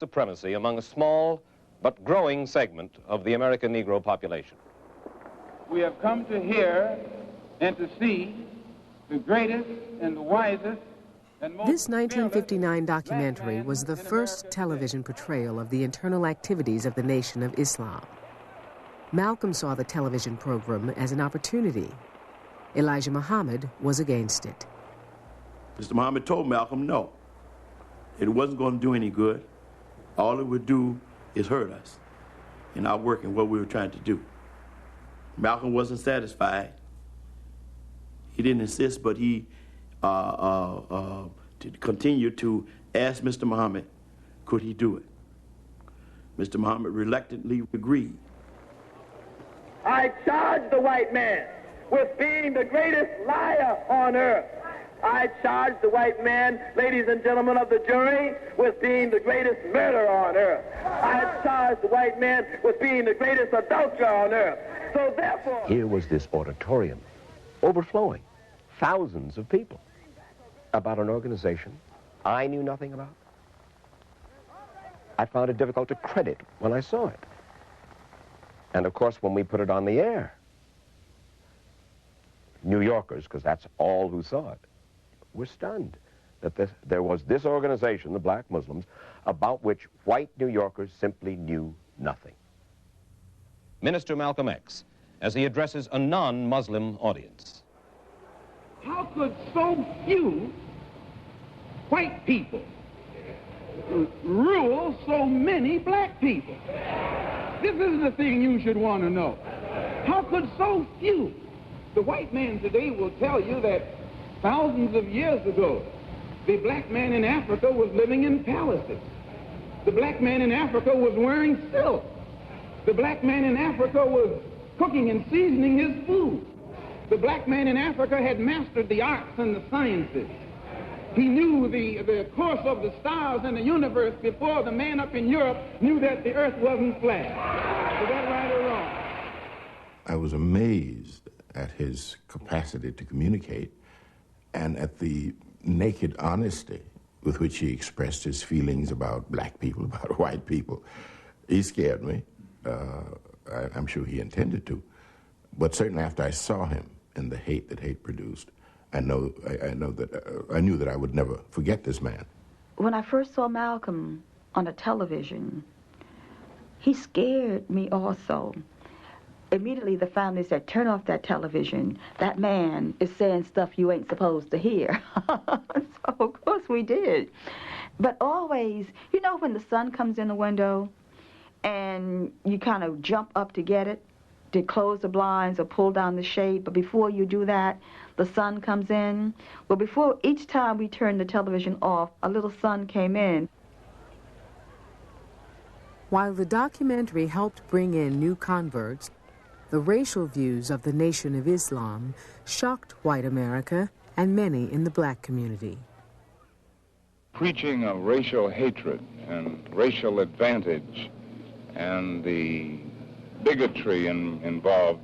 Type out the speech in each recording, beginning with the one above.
supremacy among a small but growing segment of the American Negro population. We have come to hear and to see the greatest and the wisest and most... This 1959 documentary was the first television portrayal of the internal activities of the Nation of Islam. Malcolm saw the television program as an opportunity. Elijah Muhammad was against it. Mr. Muhammad told Malcolm no. It wasn't going to do any good. All it would do is hurt us in our work and what we were trying to do. Malcolm wasn't satisfied. He didn't insist, but he continued to ask Mr. Muhammad, could he do it? Mr. Muhammad reluctantly agreed. I charge the white man with being the greatest liar on earth. I charge the white man, ladies and gentlemen of the jury, with being the greatest murderer on earth. I charge the white man with being the greatest adulterer on earth. So therefore... Here was this auditorium, overflowing, thousands of people, about an organization I knew nothing about. I found it difficult to credit when I saw it. And of course, when we put it on the air, New Yorkers, because that's all who saw it, were stunned that there was this organization, the Black Muslims, about which white New Yorkers simply knew nothing. Minister Malcolm X, as he addresses a non-Muslim audience. How could so few white people rule so many black people? This is the thing you should want to know. How could so few? The white man today will tell you that thousands of years ago, the black man in Africa was living in palaces. The black man in Africa was wearing silk. The black man in Africa was cooking and seasoning his food. The black man in Africa had mastered the arts and the sciences. He knew the course of the stars in the universe before the man up in Europe knew that the earth wasn't flat. Is that right or wrong? I was amazed at his capacity to communicate and at the naked honesty with which he expressed his feelings about black people, about white people. He scared me. I'm sure he intended to. But certainly after I saw him and the hate that hate produced, I knew that I would never forget this man. When I first saw Malcolm on the television, he scared me also. Immediately the family said, turn off that television. That man is saying stuff you ain't supposed to hear. So of course we did. But always, you know when the sun comes in the window and you kind of jump up to get it, to close the blinds or pull down the shade, but before you do that, the sun comes in. Well, before each time we turned the television off, a little sun came in. While the documentary helped bring in new converts, the racial views of the Nation of Islam shocked white America and many in the black community. Preaching of racial hatred and racial advantage and the bigotry involved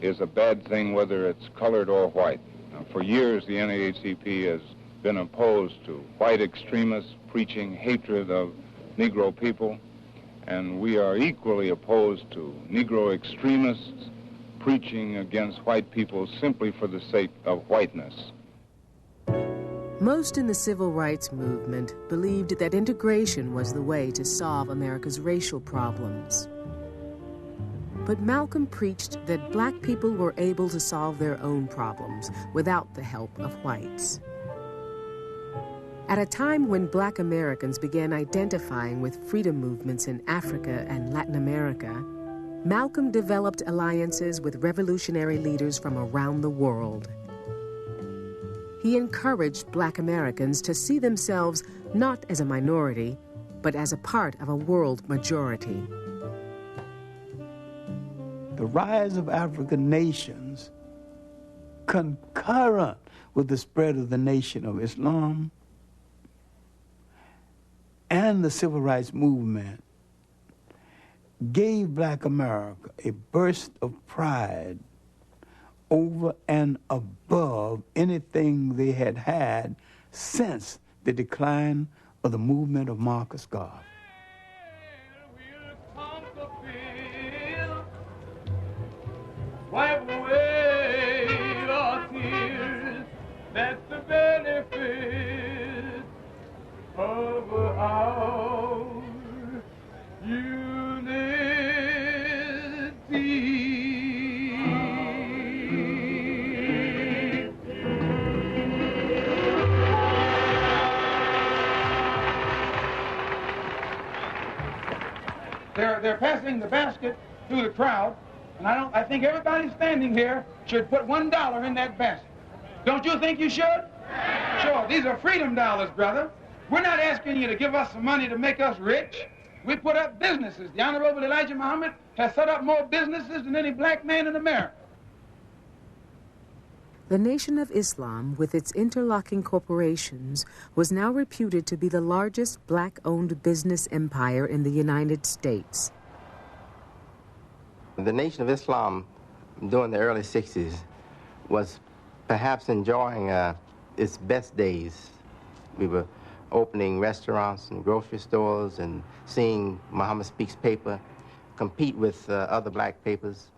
is a bad thing, whether it's colored or white. Now, for years, the NAACP has been opposed to white extremists preaching hatred of Negro people, and we are equally opposed to Negro extremists preaching against white people simply for the sake of whiteness. Most in the civil rights movement believed that integration was the way to solve America's racial problems. But Malcolm preached that black people were able to solve their own problems without the help of whites. At a time when black Americans began identifying with freedom movements in Africa and Latin America, Malcolm developed alliances with revolutionary leaders from around the world. He encouraged black Americans to see themselves not as a minority, but as a part of a world majority. The rise of African nations, concurrent with the spread of the Nation of Islam and the civil rights movement, gave black America a burst of pride over and above anything they had had since the decline of the movement of Marcus Garvey. fill, wipe away our tears. That's the benefit of our unity. They're passing the basket through the crowd, and I think everybody standing here should put $1 in that basket. Don't you think you should? Sure, these are freedom dollars, brother. We're not asking you to give us some money to make us rich. We put up businesses. The Honorable Elijah Muhammad has set up more businesses than any black man in America. The Nation of Islam, with its interlocking corporations, was now reputed to be the largest black-owned business empire in the United States. The Nation of Islam, during the early 60s, was perhaps enjoying its best days. We were opening restaurants and grocery stores and seeing Muhammad Speaks paper compete with other black papers.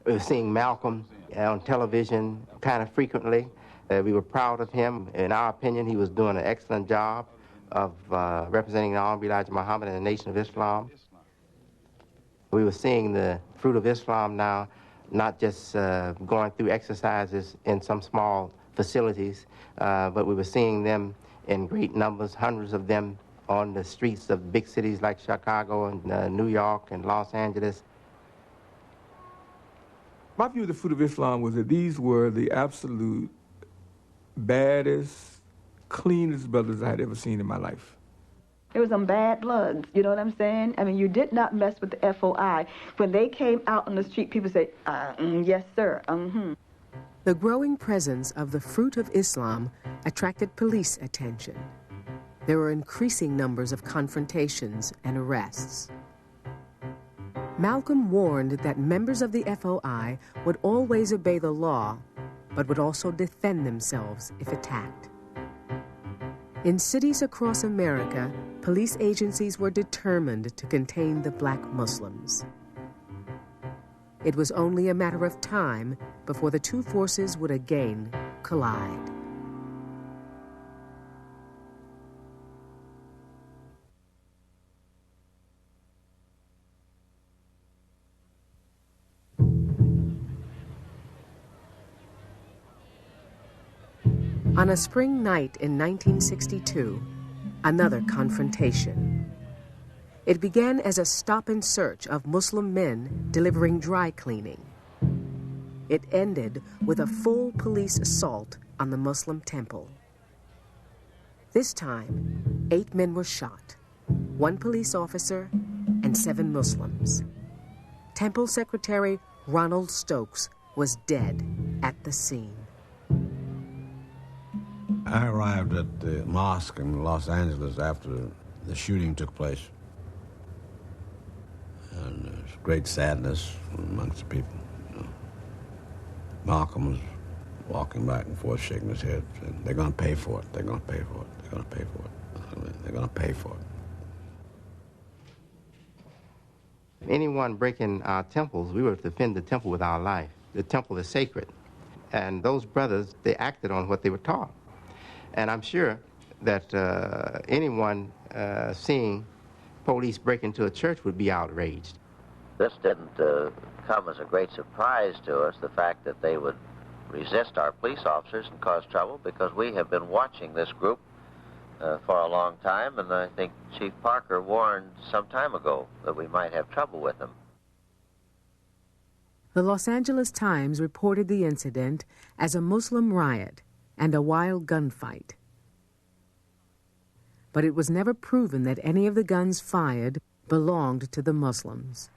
We were seeing Malcolm on television kind of frequently. We were proud of him. In our opinion, he was doing an excellent job of representing the Honorable Elijah Muhammad and the Nation of Islam. We were seeing the fruit of Islam now, not just going through exercises in some small facilities, but we were seeing them in great numbers, hundreds of them on the streets of big cities like Chicago and New York and Los Angeles. My view of the fruit of Islam was that these were the absolute baddest, cleanest brothers I had ever seen in my life. There was some bad bloods, you know what I'm saying? I mean, you did not mess with the FOI. When they came out on the street, people say, yes, sir, The growing presence of the fruit of Islam attracted police attention. There were increasing numbers of confrontations and arrests. Malcolm warned that members of the FOI would always obey the law, but would also defend themselves if attacked. In cities across America, police agencies were determined to contain the black Muslims. It was only a matter of time before the two forces would again collide. On a spring night in 1962, another confrontation. It began as a stop and search of Muslim men delivering dry cleaning. It ended with a full police assault on the Muslim temple. This time, 8 men were shot, 1 police officer and 7 Muslims. Temple Secretary Ronald Stokes was dead at the scene. I arrived at the mosque in Los Angeles after the shooting took place. And there was great sadness amongst the people. You know. Malcolm was walking back and forth, shaking his head, saying, they're going to pay for it, they're going to pay for it, they're going to pay for it, they're going to pay for it. Anyone breaking our temples, we were to defend the temple with our life. The temple is sacred. And those brothers, they acted on what they were taught. And I'm sure that anyone seeing police break into a church would be outraged. This didn't come as a great surprise to us, the fact that they would resist our police officers and cause trouble, because we have been watching this group for a long time, and I think Chief Parker warned some time ago that we might have trouble with them. The Los Angeles Times reported the incident as a Muslim riot and a wild gunfight. But it was never proven that any of the guns fired belonged to the Muslims.